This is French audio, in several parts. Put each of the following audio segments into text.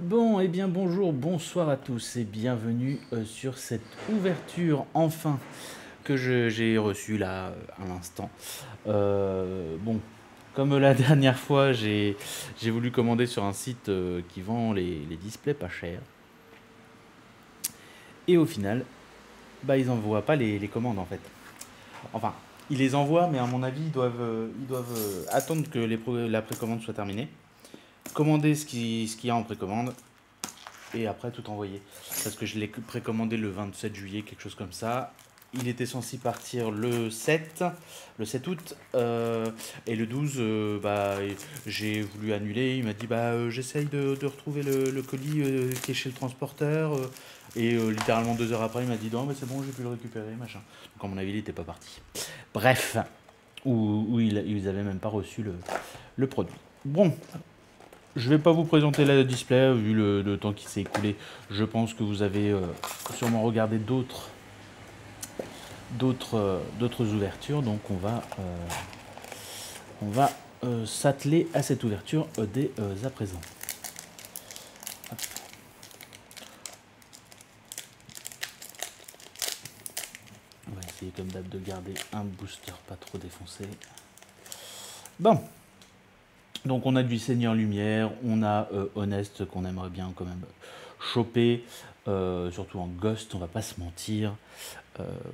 Bon, eh bien bonjour, bonsoir à tous et bienvenue sur cette ouverture enfin que j'ai reçue là à l'instant. Bon, comme la dernière fois, j'ai voulu commander sur un site qui vend les displays pas chers. Et au final, bah ils envoient pas les commandes en fait. Enfin, ils les envoient, mais à mon avis, ils doivent attendre que la précommande soit terminée, commander ce qu'il y a en précommande et après tout envoyer. Parce que je l'ai précommandé le 27 juillet, quelque chose comme ça. Il était censé partir le 7 août, et le 12, bah, j'ai voulu annuler. Il m'a dit bah, j'essaye de retrouver le colis qui est chez le transporteur. Et littéralement 2 heures après, il m'a dit non, mais c'est bon, j'ai pu le récupérer, machin. Donc, à mon avis, il n'était pas parti. Bref, ou ils n'avaient même pas reçu le produit. Bon, je vais pas vous présenter la display, vu le temps qui s'est écoulé. Je pense que vous avez sûrement regardé d'autres ouvertures, donc on va s'atteler à cette ouverture dès à présent. Hop. On va essayer comme d'hab de garder un booster pas trop défoncé. Bon, donc on a du Seigneur Lumière, on a Honest qu'on aimerait bien quand même choper, surtout en Ghost, on va pas se mentir.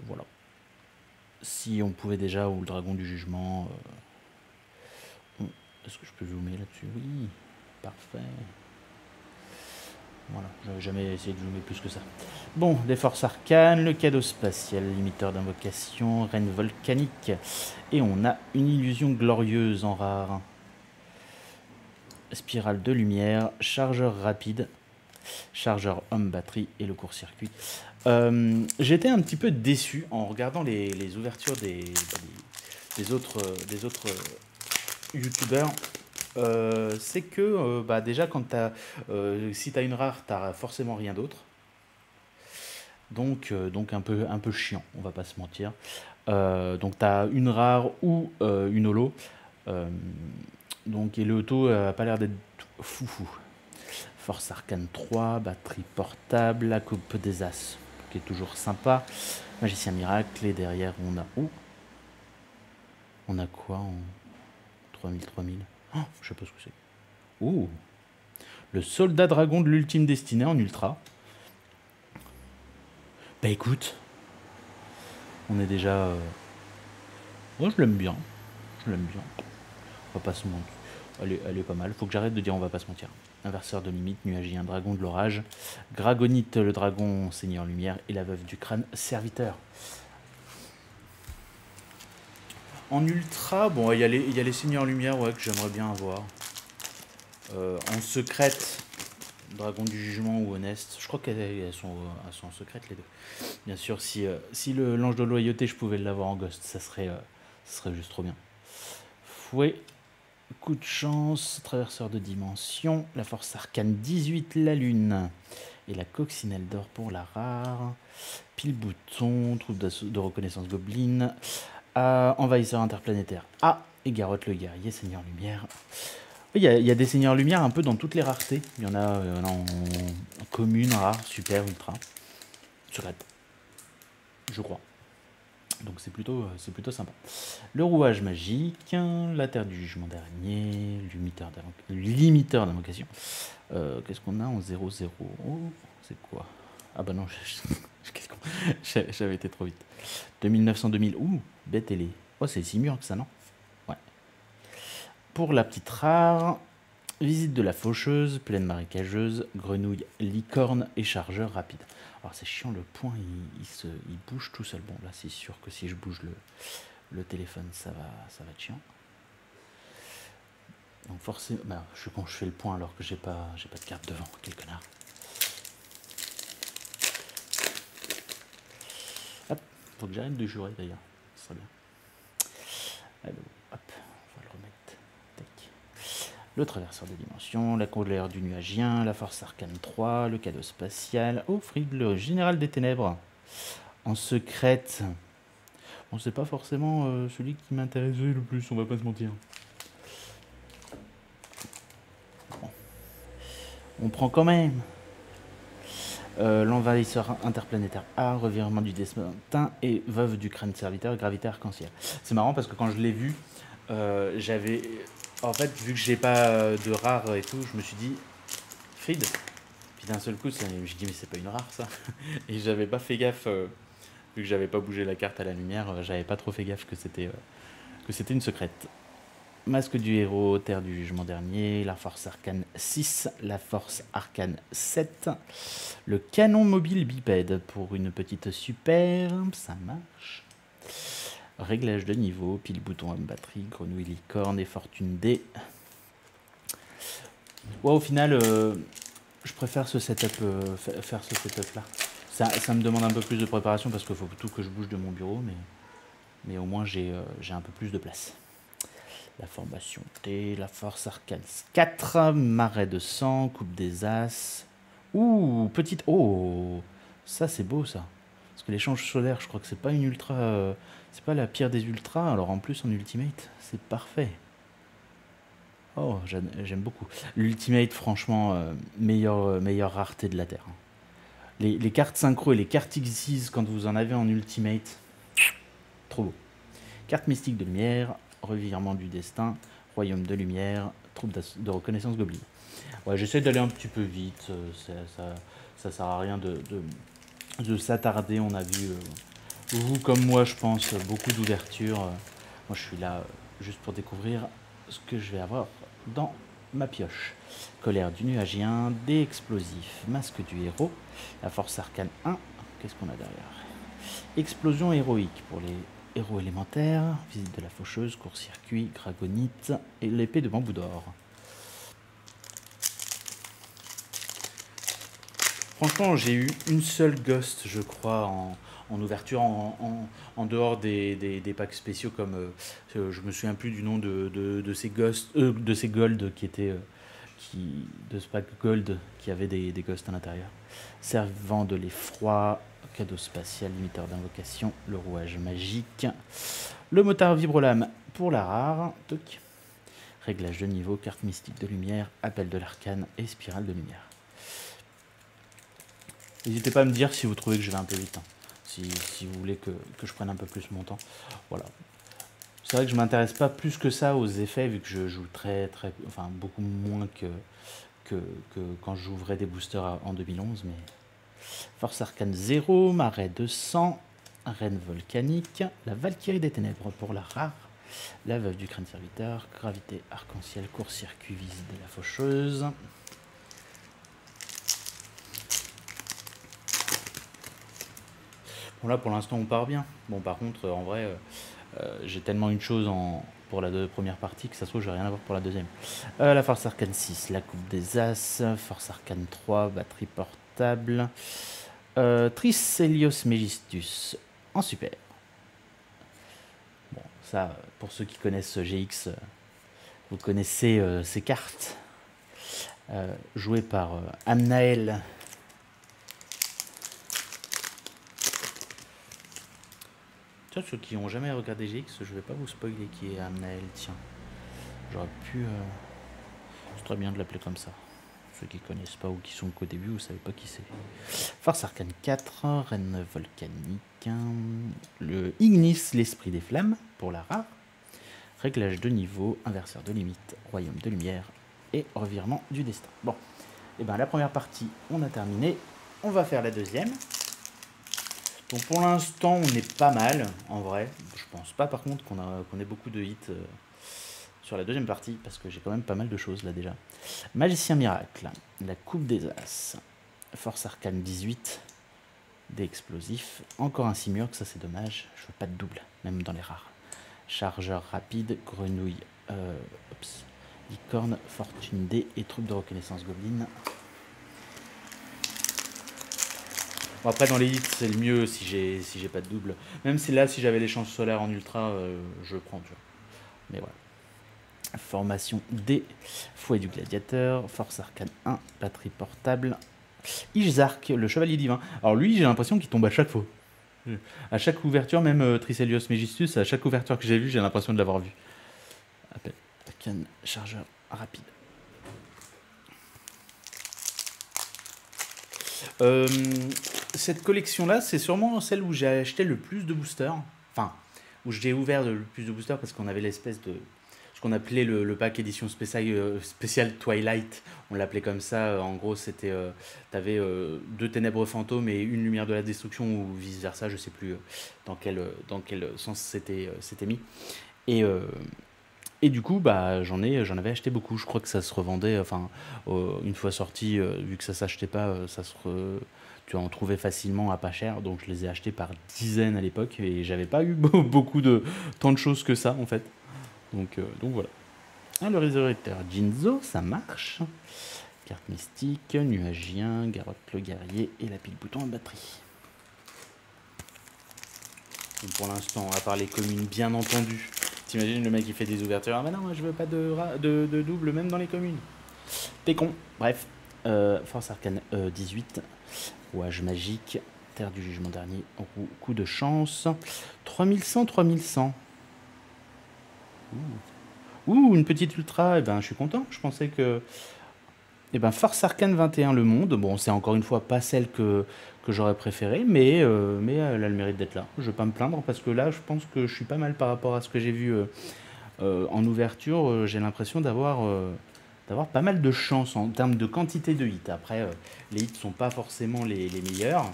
Voilà. Si on pouvait déjà, ou le Dragon du Jugement. Est-ce que je peux zoomer là-dessus? Oui, parfait. Voilà, j'avais jamais essayé de zoomer plus que ça. Bon, les forces arcanes, le cadeau spatial, limiteur d'invocation, reine volcanique. Et on a une illusion glorieuse en rare. Spirale de lumière, chargeur rapide, chargeur homme batterie et le court-circuit. J'étais un petit peu déçu en regardant les ouvertures des autres youtubeurs. C'est que bah déjà quand si t'as une rare, t'as forcément rien d'autre. Donc un peu chiant, on va pas se mentir. Donc t'as une rare ou une holo. Euh, et le auto a pas l'air d'être foufou. Force Arcane 3, batterie portable, la coupe des As, qui est toujours sympa. Magicien Miracle, et derrière on a... Oh, on a quoi en 3000. Oh, je sais pas ce que c'est. Oh, le soldat dragon de l'ultime destinée en ultra. Bah écoute, on est déjà... Moi je l'aime bien. Je l'aime bien. On va pas se mentir. Elle est pas mal. Faut que j'arrête de dire on va pas se mentir. Inverseur de limite, nuagien, dragon de l'orage, Gragonite, le dragon seigneur lumière, et la veuve du crâne, serviteur. En ultra, bon, il y a les seigneurs lumière, ouais, que j'aimerais bien avoir. En secrète, dragon du jugement ou honest. Je crois qu'elles sont en secrète les deux. Bien sûr, si l'ange de loyauté, je pouvais l'avoir en ghost, ça serait juste trop bien. Fouet, coup de chance, traverseur de dimension, la force arcane 18, la lune. Et la coccinelle d'or pour la rare. Pile bouton, troupe de reconnaissance gobeline. Envahisseur interplanétaire A. Et Garotte le guerrier, seigneur lumière. Il y a des seigneurs lumière un peu dans toutes les raretés. Il y en a en commune, rare, super, ultra. Secrète, je crois. Donc c'est plutôt sympa. Le rouage magique, la terre du jugement dernier, limiteur d'invocation. Qu'est-ce qu'on a en 0-0? Oh, c'est quoi? Ah bah non, j'avais été trop vite. 2900-2000, ouh, bête ailée. Oh, c'est si mûr que ça, non? Ouais. Pour la petite rare, visite de la faucheuse, plaine marécageuse, grenouille, licorne et chargeur rapide. Alors c'est chiant, le point il bouge tout seul. Bon là c'est sûr que si je bouge le téléphone ça va être chiant. Donc forcément, bah, je suis con, je fais le point alors que j'ai pas de carte devant, quel connard. Hop, faut que j'arrête de jurer d'ailleurs, ce serait bien. Alors, hop, on va le remettre. Tac. Le traverseur des dimensions, la colère du nuagien, la force arcane 3, le cadeau spatial, Fried, le général des ténèbres. En secrète, bon, c'est pas forcément celui qui m'intéressait le plus, on va pas se mentir. Bon. On prend quand même. L'envahisseur interplanétaire A, revirement du destin et veuve du crâne serviteur, gravité arc-en-ciel. C'est marrant parce que quand je l'ai vu, j'avais... En fait, vu que j'ai pas de rare et tout, je me suis dit, Fried. Puis d'un seul coup, je me suis dit, mais c'est pas une rare ça. Et j'avais pas fait gaffe, vu que j'avais pas bougé la carte à la lumière, j'avais pas trop fait gaffe que c'était une secrète. Masque du héros, Terre du jugement dernier, la force arcane 6, la force arcane 7, le canon mobile bipède pour une petite super, ça marche. Réglage de niveau, pile bouton homme batterie, grenouille licorne et fortune D. Ouais, au final, je préfère ce setup, faire ce setup là. Ça me demande un peu plus de préparation parce qu'il faut tout que je bouge de mon bureau, mais au moins j'ai un peu plus de place. La formation T, la force arcane 4, marais de sang, coupe des as. Ouh, petite... Oh, ça c'est beau ça. Parce que l'échange solaire, je crois que c'est pas une ultra... c'est pas la pire des ultras, alors en plus en ultimate, c'est parfait. Oh, j'aime beaucoup. L'ultimate, franchement, meilleure rareté de la Terre. Les cartes synchro et les cartes Xyz, quand vous en avez en ultimate, trop beau. Carte mystique de lumière, revirement du destin, royaume de lumière, troupe de reconnaissance goblin. Ouais, j'essaie d'aller un petit peu vite, ça sert à rien de s'attarder. On a vu, vous comme moi je pense, beaucoup d'ouvertures. Moi je suis là juste pour découvrir ce que je vais avoir dans ma pioche. Colère du nuagien, dés explosifs, masque du héros, la force arcane 1, qu'est-ce qu'on a derrière? Explosion héroïque pour les héros élémentaires, visite de la faucheuse, court-circuit, dragonite et l'épée de bambou d'or. Franchement, j'ai eu une seule ghost, je crois, en ouverture, en dehors des packs spéciaux, comme je me souviens plus du nom de ces ghosts, de ces gold qui étaient de ce pack gold qui avait des ghosts à l'intérieur. Servant de l'effroi, cadeau spatial, limiteur d'invocation, le rouage magique, le motard vibrolame pour la rare, toc. Réglage de niveau, carte mystique de lumière, appel de l'arcane et spirale de lumière. N'hésitez pas à me dire si vous trouvez que je vais un peu vite, hein. Si vous voulez que je prenne un peu plus mon temps. Voilà. C'est vrai que je m'intéresse pas plus que ça aux effets, vu que je joue enfin beaucoup moins que quand j'ouvrais des boosters en 2011. Mais force arcane 0, marais de sang, reine volcanique, la valkyrie des ténèbres pour la rare, la veuve du crâne serviteur, gravité arc-en-ciel, court-circuit, visite de la faucheuse. Bon là pour l'instant on part bien. Bon par contre en vrai j'ai tellement une chose pour la première partie que ça se trouve je vais rien avoir pour la deuxième. La force arcane 6, la coupe des as, force arcane 3, batterie portable, Tricelios Megistus en super. Bon ça pour ceux qui connaissent GX, vous connaissez ces cartes jouées par Amnael. Ceux qui n'ont jamais regardé GX, je vais pas vous spoiler qui est Amnael, tiens. J'aurais pu... c'est très bien de l'appeler comme ça. Ceux qui connaissent pas ou qui sont qu'au début, vous savez pas qui c'est. Force arcane 4, reine volcanique, le Ignis, l'esprit des flammes, pour la rare. Réglage de niveau, inverseur de limite, royaume de lumière et revirement du destin. Bon, et ben la première partie, on a terminé. On va faire la deuxième. Donc pour l'instant, on est pas mal, en vrai. Je pense pas par contre qu'on ait beaucoup de hits sur la deuxième partie, parce que j'ai quand même pas mal de choses là déjà. Magicien miracle, la coupe des as, force arcane 18, des explosifs, encore un simurg, ça c'est dommage, je veux pas de double, même dans les rares. Chargeur rapide, grenouille, licorne, fortune D et troupe de reconnaissance goblin. Bon, après dans les hits c'est le mieux si j'ai pas de double. Même si là si j'avais l'échange solaire en ultra je prends tu vois. Mais voilà. Formation D, fouet du gladiateur, force arcane 1, batterie portable, Ishzark, le chevalier divin. Alors lui j'ai l'impression qu'il tombe à chaque fois. À chaque ouverture, même Tricelios Megistus, à chaque ouverture que j'ai vue j'ai l'impression de l'avoir vu. Appel arcane chargeur rapide. Euh, cette collection-là, c'est sûrement celle où j'ai acheté le plus de boosters. Enfin, où j'ai ouvert le plus de boosters parce qu'on avait l'espèce de... Ce qu'on appelait le pack édition spécial Twilight. On l'appelait comme ça. En gros, c'était... T'avais deux ténèbres fantômes et une lumière de la destruction ou vice-versa. Je sais plus dans quel sens c'était mis. Et, euh, et du coup, bah, j'en avais acheté beaucoup. Je crois que ça se revendait, enfin, une fois sorti, vu que ça s'achetait pas, tu en trouvais facilement à pas cher. Donc je les ai achetés par dizaines à l'époque et j'avais pas eu beaucoup de tant de choses que ça en fait. Donc voilà. Ah, le résurrecteur Jinzo, ça marche. Carte mystique, nuagien, Garotte le guerrier et la pile bouton à batterie. Donc pour l'instant, à part les communes, bien entendu. T'imagines le mec qui fait des ouvertures. Ah, mais non, moi je veux pas de double, même dans les communes. T'es con. Bref. Force arcane 18. Rouage magique. Terre du jugement dernier. Coup de chance. 3100, 3100. Ouh, une petite ultra. Eh ben, je suis content. Je pensais que. Eh ben, Force arcane 21, le monde. Bon, c'est encore une fois pas celle que j'aurais préférée, mais elle a le mérite d'être là. Je vais pas me plaindre parce que là, je pense que je suis pas mal par rapport à ce que j'ai vu en ouverture. J'ai l'impression d'avoir pas mal de chance en termes de quantité de hits. Après, les hits sont pas forcément les meilleurs.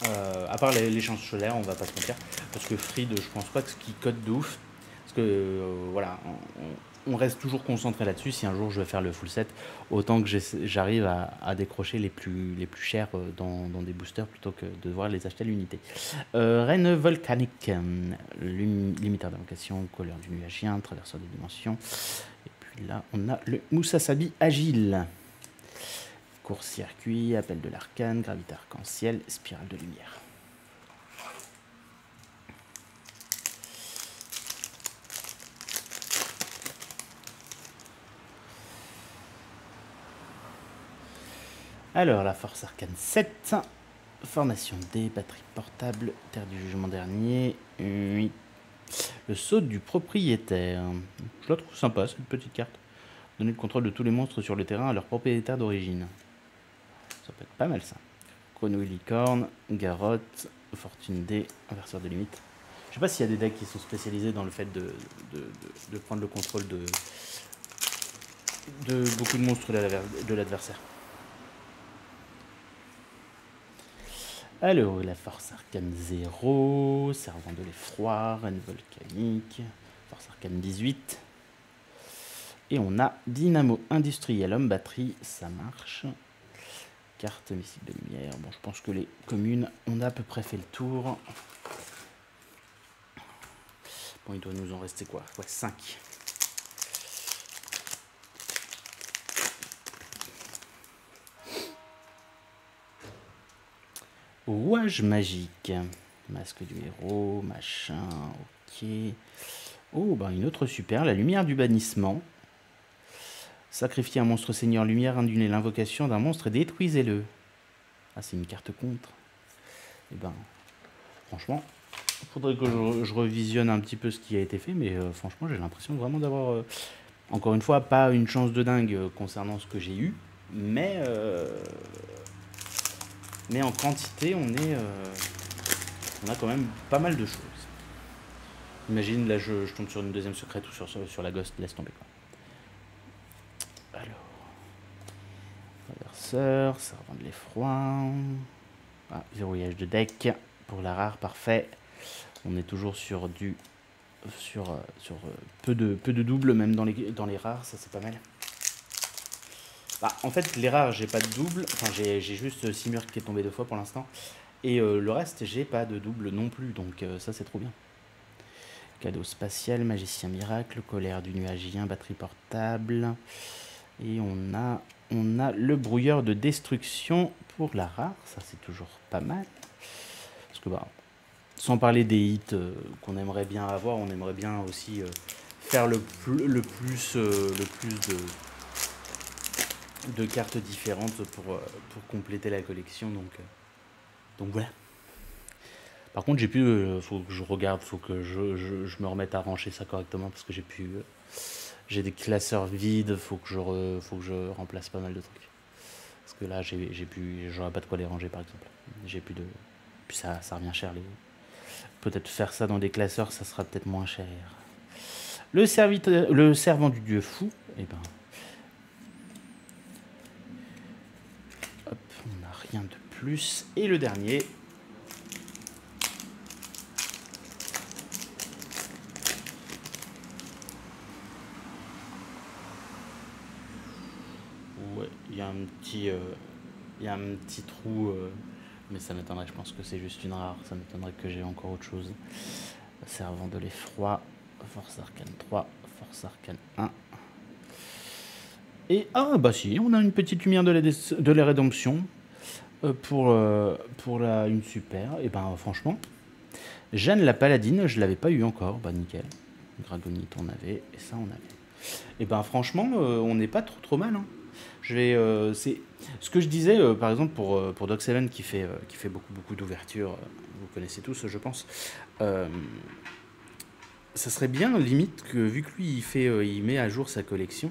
À part les chances solaires, on va pas se mentir. Parce que Fried, je pense pas que ce qui code de ouf. Parce que voilà, on reste toujours concentré là-dessus. Si un jour je vais faire le full set, autant que j'arrive à décrocher les plus chers dans des boosters plutôt que de devoir les acheter à l'unité. Reine volcanique, limiteur d'invocation, couleur du nuagien, traverseur des dimensions. Et puis là, on a le Musasabi agile. Court-circuit, appel de l'arcane, gravité arc-en-ciel, spirale de lumière. Alors, la force arcane 7, formation D, batterie portable, terre du jugement dernier, oui. Le saut du propriétaire. Je la trouve sympa, cette petite carte. Donner le contrôle de tous les monstres sur le terrain à leur propriétaire d'origine. Ça peut être pas mal ça. Grenouille licorne, Garotte, Fortune D, inverseur de limite. Je sais pas s'il y a des decks qui sont spécialisés dans le fait de prendre le contrôle de beaucoup de monstres de l'adversaire. Alors, la force arcane 0, servant de l'effroi, reine volcanique, force arcane 18. Et on a dynamo industriel, homme batterie, ça marche. Carte missile de lumière. Bon, je pense que les communes, on a à peu près fait le tour. Bon, il doit nous en rester quoi? Ouais, 5. Rouage magique. Masque du héros, machin, ok. Oh, bah une autre super, la lumière du bannissement. Sacrifiez un monstre seigneur lumière, indulez l'invocation d'un monstre et détruisez-le. Ah, c'est une carte contre. Eh ben, franchement, il faudrait que je revisionne un petit peu ce qui a été fait, mais franchement, j'ai l'impression vraiment d'avoir, encore une fois, pas une chance de dingue concernant ce que j'ai eu, mais en quantité, on a quand même pas mal de choses. Imagine, là, je tombe sur une deuxième secrète ou sur la ghost, laisse tomber, quoi. Alors, traverseur, servant de l'effroi. Ah, verrouillage de deck pour la rare, parfait. On est toujours sur peu de doubles, même dans les rares, ça c'est pas mal. Bah, en fait, les rares, j'ai pas de double. Enfin, j'ai juste Simurgh qui est tombé 2 fois pour l'instant. Et le reste, j'ai pas de double non plus. Donc ça, c'est trop bien. Cadeau spatial, magicien miracle, colère du nuagien, batterie portable. Et on a le brouilleur de destruction pour la rare. Ça, c'est toujours pas mal. Parce que, bah, sans parler des hits qu'on aimerait bien avoir, on aimerait bien aussi faire le plus de cartes différentes pour compléter la collection. Donc voilà. Par contre, faut que je regarde, faut que je me remette à rancher ça correctement parce que j'ai des classeurs vides, faut que je remplace pas mal de trucs. Parce que là, j'aurais pas de quoi les ranger, par exemple. J'ai plus de... Puis ça revient cher. Peut-être faire ça dans des classeurs, ça sera peut-être moins cher. Le servant du dieu fou, eh ben... Hop, on n'a rien de plus. Et le dernier... Ouais, il y a un petit trou... mais ça m'étonnerait, je pense que c'est juste une rare. Ça m'étonnerait que j'ai encore autre chose. Servant de l'effroi, force arcane 3, force arcane 1. Et ah bah si, on a une petite lumière de la rédemption pour une super. Et ben franchement, Jeanne la paladine, je l'avais pas eu encore. Bah nickel. Dragonite on avait, et ça on avait. Et ben franchement, on n'est pas trop mal. Hein. C'est ce que je disais par exemple pour Doc7 qui fait beaucoup d'ouvertures. Vous connaissez tous, je pense. Ça serait bien limite que vu que lui il met à jour sa collection,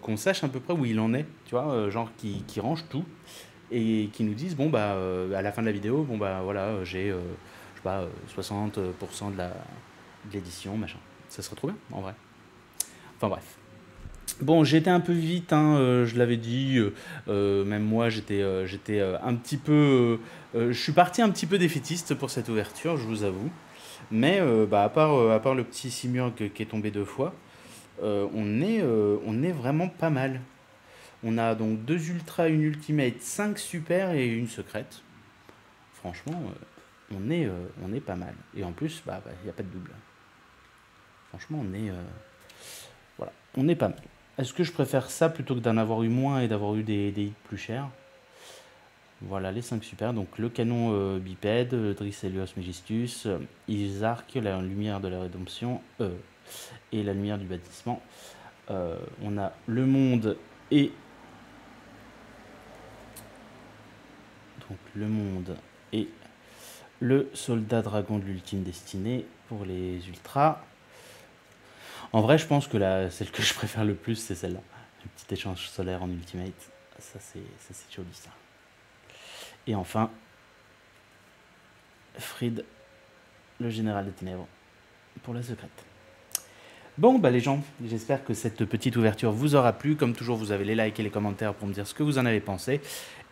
qu'on sache à peu près où il en est, tu vois, genre qui range tout et qui nous disent bon bah à la fin de la vidéo bon bah voilà j'ai je sais pas 60% de l'édition machin. Ça serait trop bien en vrai. Enfin bref. Bon, j'étais un peu vite, hein, je l'avais dit, même moi j'étais un petit peu... je suis parti un petit peu défaitiste pour cette ouverture, je vous avoue. Mais bah, à part le petit Simurgh qui est tombé 2 fois, on est vraiment pas mal. On a donc 2 ultras, une ultimate, 5 super et une secrète. Franchement, on est pas mal. Et en plus, bah, y a pas de double. Franchement, voilà, on est pas mal. Est-ce que je préfère ça plutôt que d'en avoir eu moins et d'avoir eu des hits plus chers? Voilà les 5 super. Donc le canon bipède, Dricelios Megistus, Isark, la lumière de la rédemption et la lumière du bâtissement. On a le monde et... Donc le monde et le soldat dragon de l'ultime destinée pour les ultras. En vrai, je pense que celle que je préfère le plus, c'est celle-là. Le petit échange solaire en ultimate. Ça, c'est joli, ça. Et enfin, Fried, le général des ténèbres, pour la secrète. Bon, bah les gens, j'espère que cette petite ouverture vous aura plu. Comme toujours, vous avez les likes et les commentaires pour me dire ce que vous en avez pensé.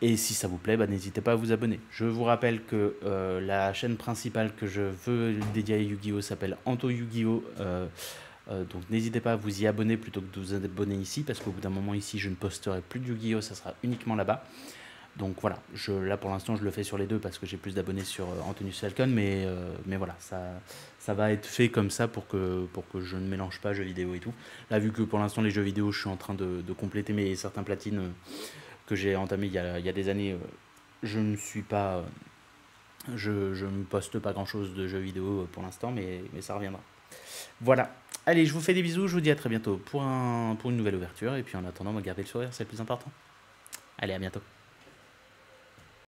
Et si ça vous plaît, bah, n'hésitez pas à vous abonner. Je vous rappelle que la chaîne principale que je veux dédier à Yu-Gi-Oh! S'appelle Anto Yu-Gi-Oh! Donc n'hésitez pas à vous y abonner plutôt que de vous abonner ici, parce qu'au bout d'un moment ici, je ne posterai plus de Yu-Gi-Oh! Ça sera uniquement là-bas. Donc voilà, là pour l'instant je le fais sur les deux parce que j'ai plus d'abonnés sur Antonius Falcon, mais voilà, ça va être fait comme ça pour que je ne mélange pas jeux vidéo et tout. Là vu que pour l'instant les jeux vidéo je suis en train de compléter certains platines que j'ai entamés il y a des années, je ne poste pas grand chose de jeux vidéo pour l'instant, mais ça reviendra. Voilà, allez je vous fais des bisous, je vous dis à très bientôt pour une nouvelle ouverture, et puis en attendant, gardez le sourire, c'est le plus important. Allez, à bientôt.